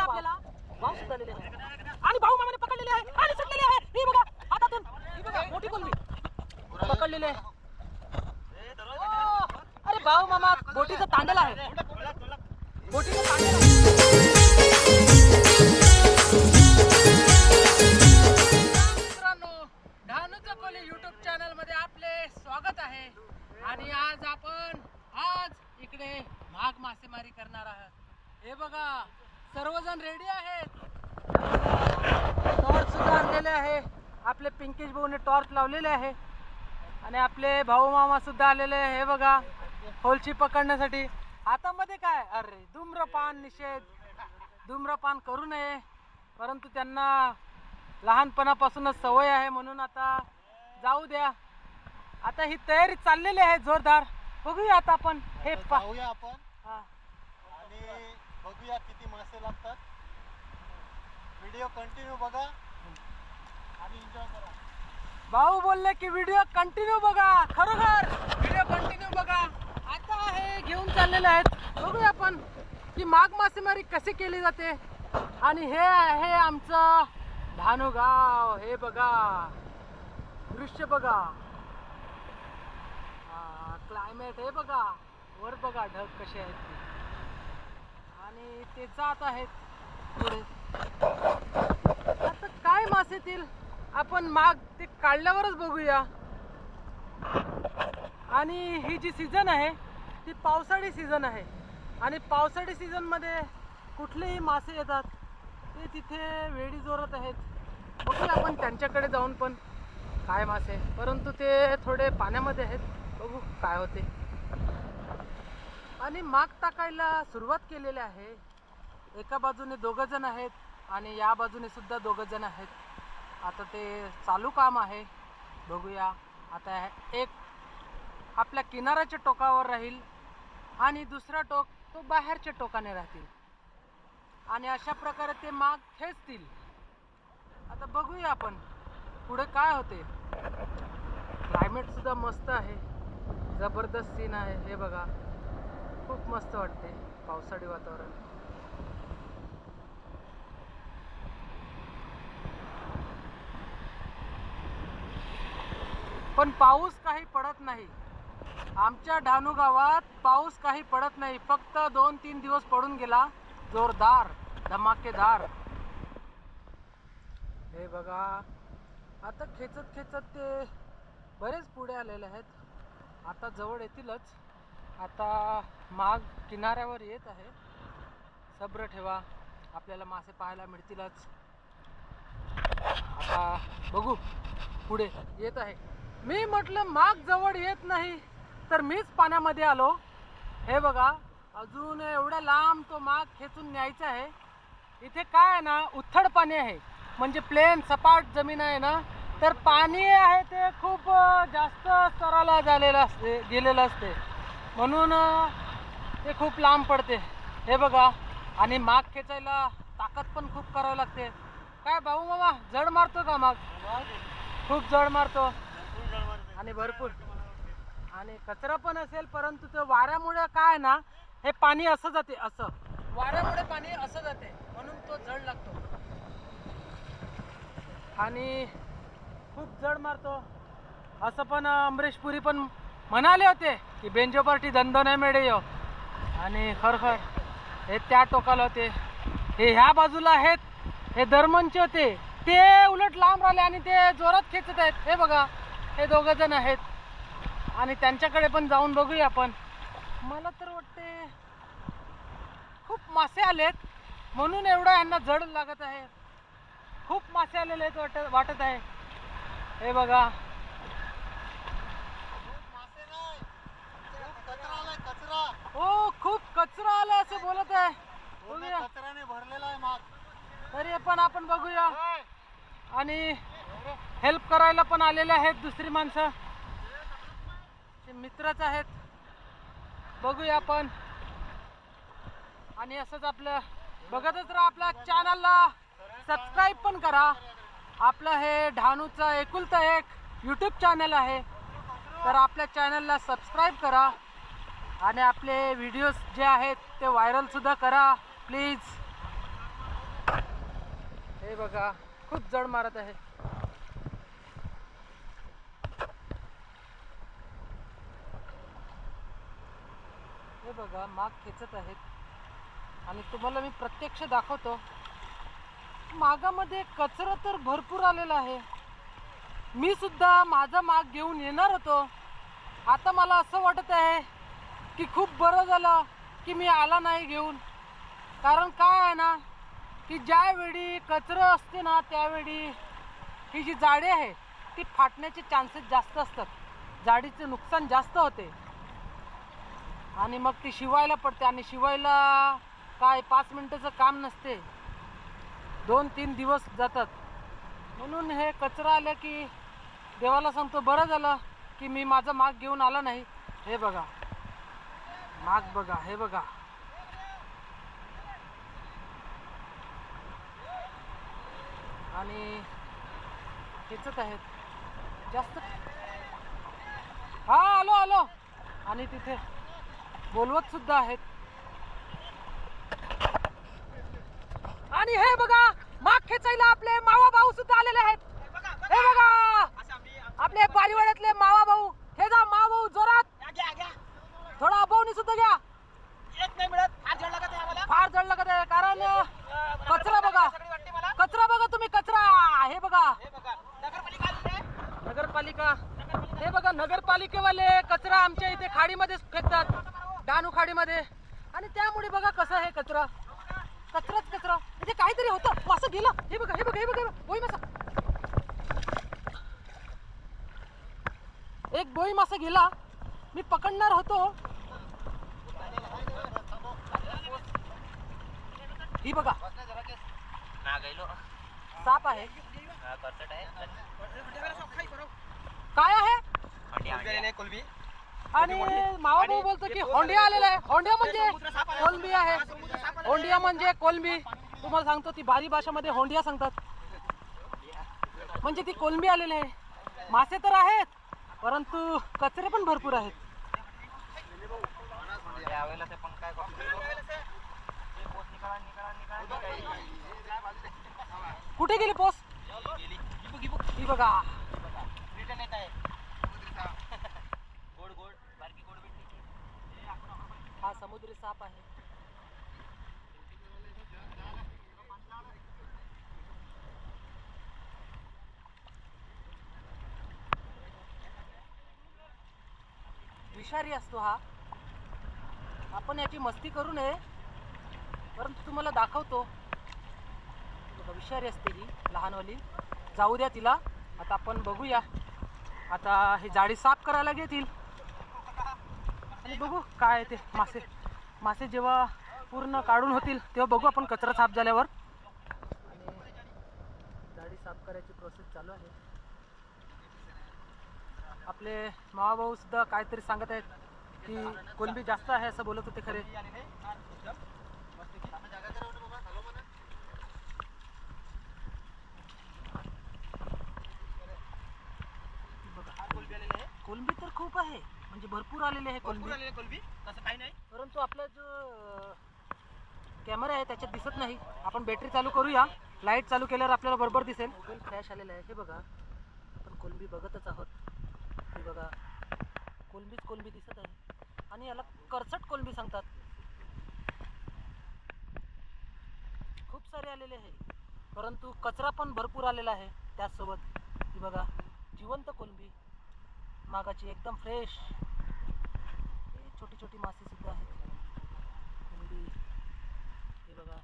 आपल्याला वाव सुद्धा आलेले आहे आणि भाऊ मामाने पकडलेले आहे आणि सुटलेले आहे. ही बघा हातातून, ही बघा मोठी कोलंबी पकडलेले आहे. अरे भाऊ मामा बोटीचं तांडल आहे, बोटीचं तांडल आहे. धानूचा कोली युट्यूब चॅनल मध्ये आपले स्वागत आहे. आणि आज इकडे माघ मासेमारी करणार आहात. हे बघा सर्वजण रेडी आहेत. टॉर्च सुद्धा आणलेले आहे. आपले पिंकेश भाऊने टॉर्च लावलेले आहे आणि आपले भाऊ मामा सुद्धा आलेले आहे. हे बघा होलची पकडण्यासाठी. हातामध्ये काय, अरे धूम्रपान निषेध, धूम्रपान करू नये, परंतु त्यांना लहानपणापासूनच सवय आहे म्हणून आता जाऊ द्या. आता ही तयारी चाललेली आहे जोरदार. बघूया आता आपण हे पाहूया आपण आणि बघूया किती मासे लागतात. व्हिडिओ कंटिन्यू बघा आणि एन्जॉय करा. भाऊ बोलले की व्हिडिओ कंटिन्यू बघा. खरोखर व्हिडिओ कंटिन्यू बघा. आता हे घेऊन चाललेले आहेत. बघूया आपण की माघ मासेमारी कशी केली जाते. आणि हे आहे आमचं धानू गाव. हे बघा दृश्य बघा, क्लायमेट हे बघा, वर बघा ढग कसे आहेत ते, आणि ते जात आहेत पुढे. आता काय मासे येतील आपण माघ ते काढल्यावरच बघूया. आणि ही जी सीझन आहे ती पावसाळी सीझन आहे आणि पावसाळी सीझन मध्ये कुठलेही मासे येतात ते तिथे वेडी जोरत आहेत. बघूया आपण त्यांच्याकडे जाऊन पण काय मासे, परंतु ते थोडे पाण्यामध्ये आहेत. बघू काय होते. आणि माघ टाकायला सुरुवात केलेली आहे. एका बाजूने दोघं जण आहेत आणि या बाजूने सुद्धा दोघं जण आहेत. आता ते चालू काम आहे. बघूया आता एक आपल्या किनाऱ्याच्या टोकावर राहील आणि दुसरा टोक तो बाहेरच्या टोकाने राहतील आणि अशा प्रकारे ते माघ खेचतील. आता बघूया आपण पुढे काय होते. क्लायमेट सुद्धा मस्त आहे, जबरदस्त सीन आहे. हे बघा खूप मस्त वाटते पावसाळी वातावरण. पण पाऊस काही पडत नाही. आमच्या धानू गावात पाऊस काही पडत नाही. फक्त 2-3 दिवस पडून गेला जोरदार धमाकेदार. हे बघा आता खेचत खेचत ते बरेच पुढे आलेले आहेत. आता जवळ येतीलच. आता माघ किनाऱ्यावर येत आहे. सब्र ठेवा, आपल्याला मासे पाहायला मिळतीलच. आता बघू पुढे येत आहे. मी म्हटलं माघ जवळ येत नाही तर मीच पाण्यामध्ये आलो. हे बघा अजून एवढ्या लांब तो माघ खेचून न्यायचा आहे. इथे काय आहे ना, उथळ पाणी आहे, म्हणजे प्लेन सपाट जमीन आहे ना, तर पाणी आहे ते खूप जास्त स्तराला गेलेलं असते म्हणून ते खूप लांब पडते. हे बघा आणि माघ खेचायला ताकद पण खूप करावी लागते. काय भाऊ मामा जड मारतो का माघ? खूप जड मारतो आणि भरपूर. आणि कचरा पण असेल, परंतु ते वाऱ्यामुळे काय ना हे पाणी असं जाते, असं वाऱ्यामुळे पाणी असं जाते म्हणून तो जड लागतो आणि खूप जड मारतो. असं पण अमरीश पुरी पण म्हणाले होते की बेंजो पार्टी धंदो नाही मिळे यो. आणि खरखर हे त्या टोकाला होते. हे ह्या बाजूला आहेत, हे दरमनचे होते, ते उलट लांब राहिले आणि ते जोरात खेचत आहेत. हे बघा हे दोघं जण आहेत आणि त्यांच्याकडे पण जाऊन बघूया आपण. मला तर वाटते खूप मासे आलेत म्हणून एवढं यांना जड लागत आहे. खूप मासे आलेले आहेत वाटत आहे. हे बघा हो खूप कचरा आला असं बोलत आहे. बघूया कचऱ्याने भरलेला आहे माघ. तरी पण आपण बघूया. आणि हेल्प करायला पण आलेले आहेत दुसरी माणसं, ते मित्रच आहेत. बघूया आपण. आणि असंच आपलं बघतच राहा. आपल्या चॅनलला सबस्क्राईब पण करा. आपलं हे धानूचं एकुलतं एक यूट्यूब चॅनल आहे, तर आपल्या चॅनलला सबस्क्राईब करा आणि आपले व्हिडिओज जे आहेत ते व्हायरल सुद्धा करा प्लीज. हे बघा खूप जड मारत आहे. हे बघा माग खेचत आहेत आणि तुम्हाला मी प्रत्यक्ष दाखवतो. मागामध्ये कचरा तर भरपूर आलेला आहे. मी सुद्धा माझा माग घेऊन येणार होतो. आता मला असं वाटत आहे की खूप बरं झालं की मी आला नाही घेऊन. कारण काय आहे ना की ज्यावेळी कचरा असते ना त्यावेळी ही जी जाडी आहे ती फाटण्याचे चान्सेस जास्त असतात. जाडीचे नुकसान जास्त होते आणि मग ती शिवायला पडते. आणि शिवायला काय 5 मिनिटाचं काम नसते, 2-3 दिवस जातात. म्हणून हे कचरा आलं की देवाला सांगतो बरं झालं की मी माझा माग घेऊन आला नाही. हे बघा माग बघा, हे बघा आणि खेचत आहेत जास्त. हा आलो आलो. आणि तिथे बोलवत सुद्धा आहेत. आणि हे बघा माग खेचायला आपले मावा भाऊ सुद्धा आलेले आहेत. हे बघा आपले बारीवाड्यातले मावा भाऊ. हे जा मावा भाऊ जोरात. थोडा अभावनी सुद्धा घ्या. फार जड लागत आहे कारण कचरा बघा, कचरा बघा तुम्ही, कचरा. हे बघा नगरपालिका, हे बघा नगरपालिकेवाले कचरा आमच्या इथे खाडीमध्ये फेकतात, डहाणू खाडीमध्ये. आणि त्यामुळे बघा कसं आहे कचरा, कचराच कचरा. इथे काहीतरी होतं, मासं गेलं. हे बघा हे बघा हे बघा बोई मासा. एक बोई मासा गेला. मी पकडणार होतो. ही बघा साप आहे. काय आहे आणि मावा भाऊ बोलतो की होंडिया आलेला आहे. होंडिया म्हणजे कोलंबी आहे. होंडिया म्हणजे कोलंबी. तुम्हाला सांगतो ती बारी भाषेमध्ये होंडिया सांगतात. म्हणजे ती कोलंबी आलेली आहे. मासे तर आहेत परंतु कचरे पण भरपूर आहेत. कुठे गेली पोस? ही बघा हा समुद्री साप आहे. विषारी असतो हा. आपण याची मस्ती करू नये परंतु तुम्हाला दाखवतो. विषारी असते ही लहानवाली. जाऊ द्या तिला. आता आपण बघूया. आता हे जाळी साफ करायला घेतील आणि बघू काय ते मासे. मासे जेव्हा पूर्ण काढून होतील तेव्हा बघू आपण कचरा साफ झाल्यावर. आणि जाळी साफ करायची प्रोसेस चालू आहे. आपले मावाभाऊ सुद्धा काहीतरी सांगत आहेत की कोलंबी जास्त आहे असं बोलत होते खरे. कोलंबी तर खूप आहे, म्हणजे भरपूर आलेले आहे कोलंबी. तसं काही नाही. परंतु आपला जो कॅमेरा आहे त्याच्यात दिसत नाही. आपण बॅटरी चालू करूया. लाईट चालू केल्यावर आपल्याला बरोबर दिसेल. फ्लॅश आलेला आहे. हे बघा आपण कोलंबी बघतच आहोत. हे बघा कोलंबीच कोलंबी दिसत आहे आणि याला करचट कोलंबी सांगतात. खूप सारे आलेले आहे परंतु कचरा पण भरपूर आलेला आहे त्याचसोबत. ही बघा जिवंत कोलंबी मागाची एकदम फ्रेश. छोटी छोटी मासे सुद्धा आहेत. कोलंबी हे बघा.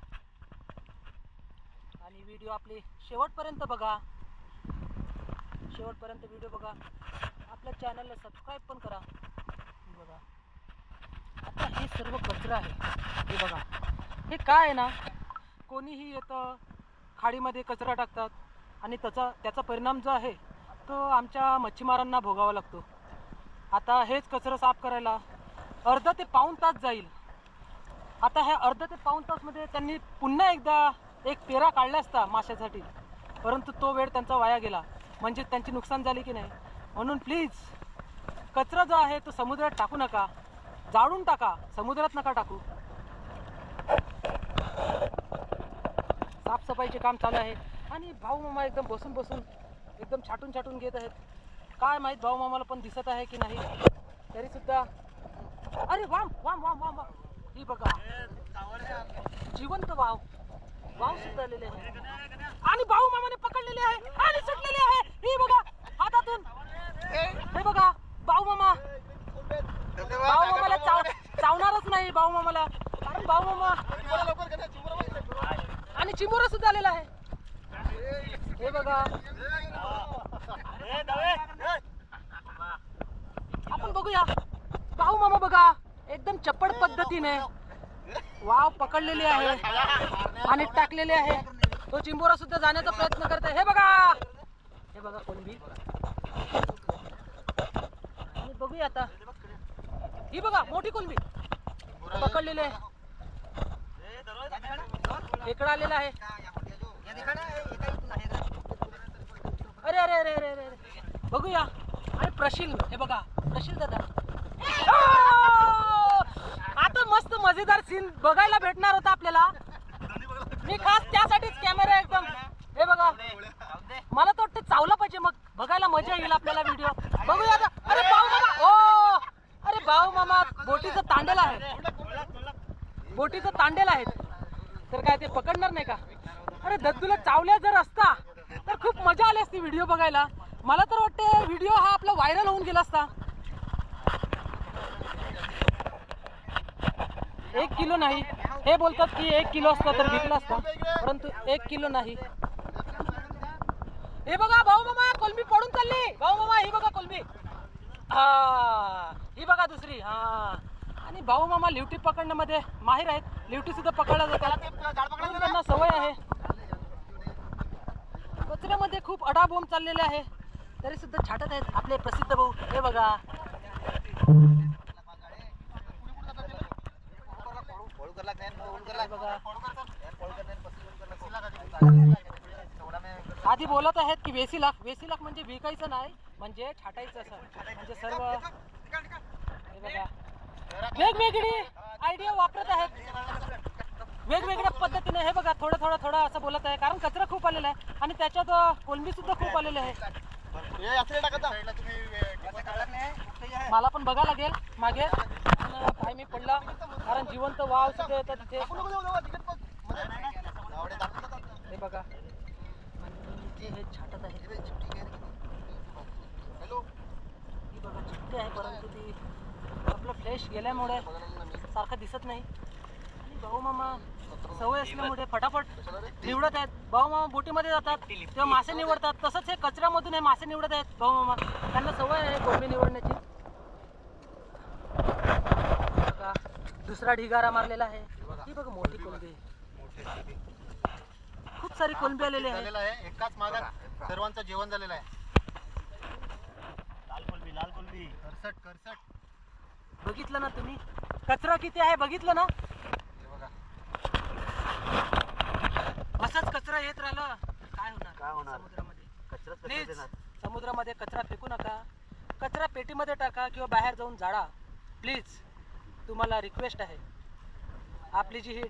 आणि व्हिडिओ आपली शेवटपर्यंत बघा. शेवटपर्यंत व्हिडिओ बघा. आपल्या चॅनलला सबस्क्राईब पण करा. हे बघा आता हे सर्व कचरा आहे. हे बघा हे काय आहे ना, कोणीही येतं खाडीमध्ये कचरा टाकतात आणि त्याचा परिणाम जो आहे तो आमच्या मच्छीमारांना भोगावा लागतो. आता हेच कचरा साफ करायला अर्धा ते पाऊण तास जाईल. आता ह्या अर्धा ते पाऊण तासमध्ये त्यांनी पुन्हा एकदा एक पेरा काढला असता माशासाठी, परंतु तो वेळ त्यांचा वाया गेला. म्हणजे त्यांची नुकसान झाली की नाही. म्हणून प्लीज कचरा जो आहे तो समुद्रात टाकू नका. जाळून टाका, समुद्रात नका टाकू. साफसफाईचे काम चालू आहे. आणि भाऊ मामा एकदम बसून बसून एकदम छाटून छाटून घेत आहेत. काय माहीत भाऊ मामाला पण दिसत आहे की नाही, तरी सुद्धा अरे वाम वाम वाम वाम वाम. ही बघा जिवंत वाव वाव सुद्धा आलेले आहे आणि भाऊ मामाने पकडलेले आहे आणि सुटलेले आहे. ही बघा हातातून, हे बघा भाऊ मामा. भाऊ मामाला चावणारच नाही भाऊ मामाला, कारण भाऊ मामा आणि चिमुरा सुद्धा आलेला आहे. हे बघा आपण बघूया भाऊ मामा बघा एकदम चप्पड पद्धतीने वाव पकडलेली आहे आणि टाकलेले आहे. तो चिंबोरा सुद्धा जाण्याचा प्रयत्न करत आहे. हे बघा कोलंबी. आणि बघूया आता, ही बघा मोठी कोलंबी पकडलेली आहे. खेकडा आलेला आहे. अरे अरे अरे अरे अरे बघूया. आणि प्रशील, हे बघा प्रशील दादा. आता मस्त मजेदार सीन बघायला भेटणार होता आपल्याला. मी खास त्यासाठीच कॅमेरा एकदम, हे बघा मला तर वाटतं चावला पाहिजे, मग बघायला मजा येईल आपल्याला व्हिडिओ. बघूया आता. अरे भाऊ मामा, ओ अरे भाऊ मामा बोटीचं तांडेल आहे, बोटीचं तांडेल आहे, तर काय ते पकडणार नाही का? अरे दद्दूला चावल्या जर असता तर खूप मजा आली असती व्हिडिओ बघायला. मला तर वाटते व्हिडिओ हा आपला व्हायरल होऊन गेला असता. 1 किलो नाही, हे बोलतात की 1 किलो असता तर विकला असता, परंतु 1 किलो नाही. हे बघा भाऊ मामा कोलंबी पडून चालली. भाऊ मामा ही बघा कोलंबी, हा ही बघा दुसरी. हा आणि भाऊ मामा लिवटी पकडण्यामध्ये माहिर आहेत. लिवटी सुद्धा पकडल्या जातात, त्यांना सवय आहे. कचऱ्यामध्ये खूप अडाबोंब चाललेले आहे, तरी सुद्धा छाटत आहेत आपले प्रसिद्ध भाऊ. हे बघा आधी बोलत आहेत की वेसीलाख. वेसीलाख म्हणजे विकायचं नाही, म्हणजे छाटायचं असं, म्हणजे सर्व. हे बघा वेगवेगळी आयडिया वापरत आहेत वेगवेगळ्या पद्धतीने. हे बघा थोडं थोडं थोडं असं बोलत आहे, कारण कचरा खूप आलेला आहे आणि त्याच्यात कोलंबी सुद्धा खूप आलेली आहे. मला पण बघा लागेल मागे काय मी पडला, कारण जिवंत वाव सुद्धा येतात तिथे. हे बघा हे छाटत आहे. ही बघा चिकटी आहे, परंतु ती आपलं फ्लेश गेल्यामुळे सारखं दिसत नाही. आणि भाऊ मामा सवय असल्यामुळे फटाफट निवडत आहेत. भाऊ मामा बोटीमध्ये जातात तेव्हा मासे निवडतात, तसंच हे कचऱ्यामधून हे मासे निवडत आहेत भाऊ मामा. त्यांना सवय आहे कोलंबी निवडण्याची. बघा दुसरा ढिगारा मारलेला आहे. ही बघा मोठी कोलंबी, खूप सारी कोलंबी आलेली आहे. एकाच मागात सर्वांचं जेवण झालेलं आहे. लाल कोलंबी, लाल कोलंबी, करसट करसट. बघितलं ना तुम्ही कचरा किती आहे, बघितलं ना? असंच कचरा येत राहिलं काय होणार समुद्रामध्ये? प्लीज समुद्रामध्ये कचरा फेकू नका. कचरा पेटीमध्ये टाका किंवा बाहेर जाऊन जाळा प्लीज. तुम्हाला रिक्वेस्ट आहे. आपली जी ही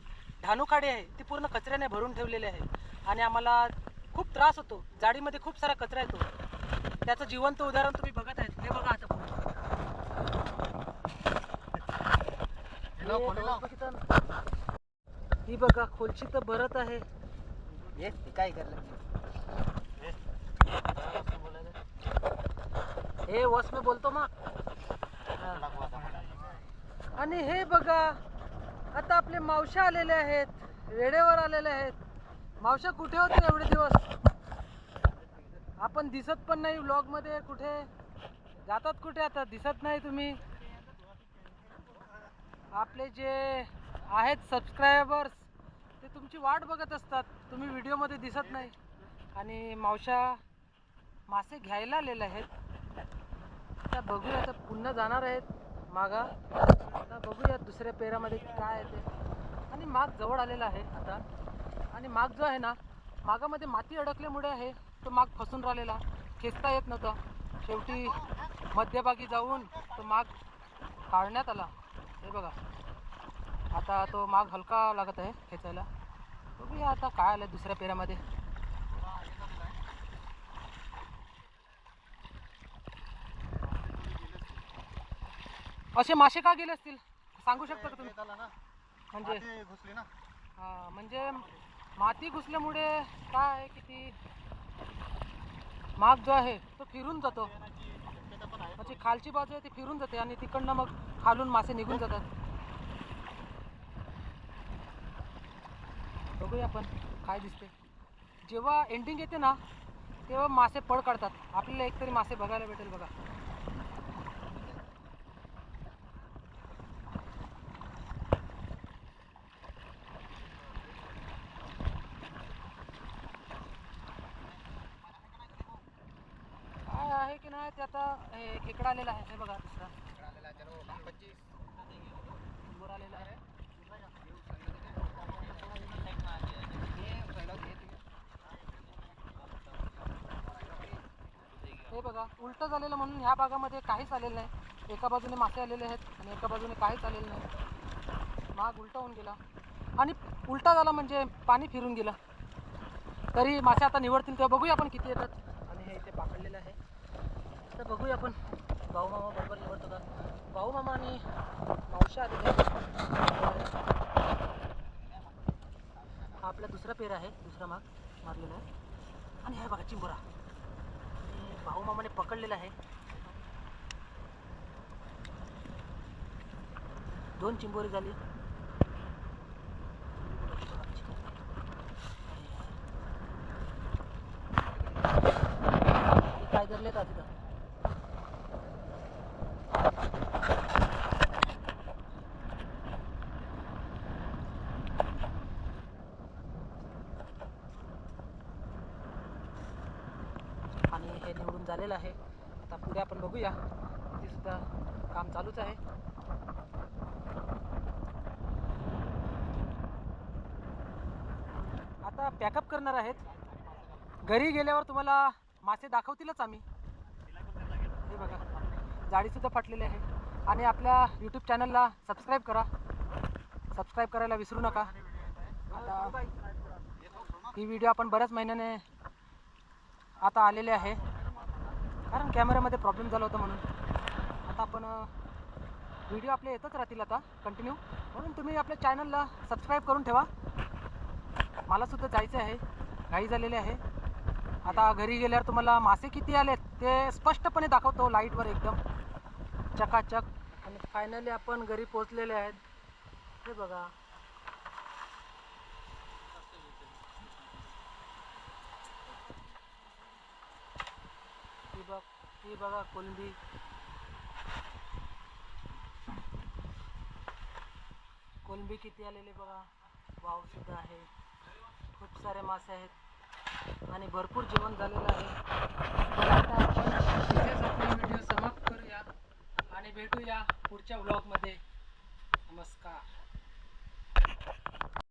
ढाणूखाडी आहे ती पूर्ण कचऱ्याने भरून ठेवलेली आहे आणि आम्हाला खूप त्रास होतो. जाळीमध्ये खूप सारा कचरा येतो, त्याचं जिवंत उदाहरण तुम्ही बघत आहेत. हे बघा आता ही बघा खोलची तर भरत आहे. काय करलं हे वस में बोलतो मग. आणि हे बघा आता आपले मावशा आलेले आहेत, वेळेवर आलेले आहेत. मावशा कुठे होते एवढे दिवस? आपण दिसत पण नाही व्लॉग मध्ये. कुठे जातात, कुठे आता दिसत नाही तुम्ही. आपले जे आहेत सबस्क्रायबर्स ते तुमची वाट बघत असतात, तुम्ही व्हिडिओमध्ये दिसत नाही. आणि मावशा मासे घ्यायला आलेले आहेत. आता बघूया, आता पुन्हा जाणार आहेत मागा. आता बघूया दुसऱ्या पेरामध्ये काय आहे ते. आणि माग जवळ आलेला आहे आता. आणि माग जो आहे ना, मागामध्ये माती अडकल्यामुळे आहे तो माग फसून राहिलेला, खेचता येत नव्हता. शेवटी मध्यभागी जाऊन तो माग काढण्यात आला. हे बघा आता तो माग हलका लागत आहे खेचायला. बघूया आता काय आलं दुसऱ्या पेरामध्ये. असे मासे का गेले असतील सांगू शकता का तुम्ही? झाला ना म्हणजे माती घुसली ना. म्हणजे माती घुसल्यामुळे काय आहे की ती माग जो आहे तो फिरून जातो. शक्यता पण आहे. म्हणजे खालची बाजू आहे ती फिरून जाते आणि तिकडनं मग खालून मासे निघून जातात. बघूया आपण काय दिसते. जेव्हा एंडिंग येते ना तेव्हा मासे पळ काढतात. आपल्याला एकतरी मासे बघायला भेटेल बघा. काय आहे की नाही ते आता हे खेकडा आलेला आहे. हे बघा दुसरा वर आलेला आहे. हे बघा उलट झालेलं म्हणून ह्या भागामध्ये काहीच आलेलं नाही. एका बाजूने मासे आलेले आहेत आणि एका बाजूने काहीच आलेलं नाही. माग उलटा होऊन गेला आणि उलटा झाला म्हणजे पाणी फिरून गेलं. तरी मासे आता निवडतील तेव्हा बघूया आपण किती येतात. आणि हे इथे पाकडलेलं आहे तर बघूया आपण भाऊ मामा बरोबर निवडतो का. भाऊ मामा आणि मावशी आलेले आहेत. हा आपला दुसरा पेर आहे. दुसरा माग मारलेला आहे आणि हे बघा चिंबोरा भाऊ मामाने पकडलेला आहे. 2 चिंबोरी झाली. काय धरले का तिथं. आणि हे निवडून झालेलं आहे. आता पुढे आपण बघूया. ते सुद्धा काम चालूच आहे. आता पॅकअप करणार आहेत. घरी गेल्यावर तुम्हाला मासे दाखवतीलच आम्ही. हे बघा जाळीसुद्धा फाटलेली आहे. आणि आपल्या यूट्यूब चॅनलला सबस्क्राईब करा. सबस्क्राईब करायला विसरू नका. आता ही व्हिडिओ आपण बऱ्याच महिन्याने आता आलेले आहे कारण कॅमेऱ्यामध्ये प्रॉब्लेम झाला होता म्हणून. आता आपण व्हिडिओ आपले येतच राहतील आता कंटिन्यू. म्हणून तुम्ही आपल्या चॅनलला सबस्क्राईब करून ठेवा. मलासुद्धा जायचं आहे. घाई झालेली आहे. आता घरी गेल्यावर तुम्हाला मासे किती आलेत ते स्पष्टपणे दाखवतो लाईटवर एकदम चकाचक. आणि फायनली आपण घरी पोचलेले आहेत. हे बघा ही बघा कोलंबी. कोलंबी किती आलेले बघा. वाव सुद्धा आहे. खूप सारे मासे आहेत आणि भरपूर जेवण झालेलं आहे. तर आता आपण इथेच आपली व्हिडिओ समाप्त करूया आणि भेटूया पुढच्या व्लॉगमध्ये. नमस्कार.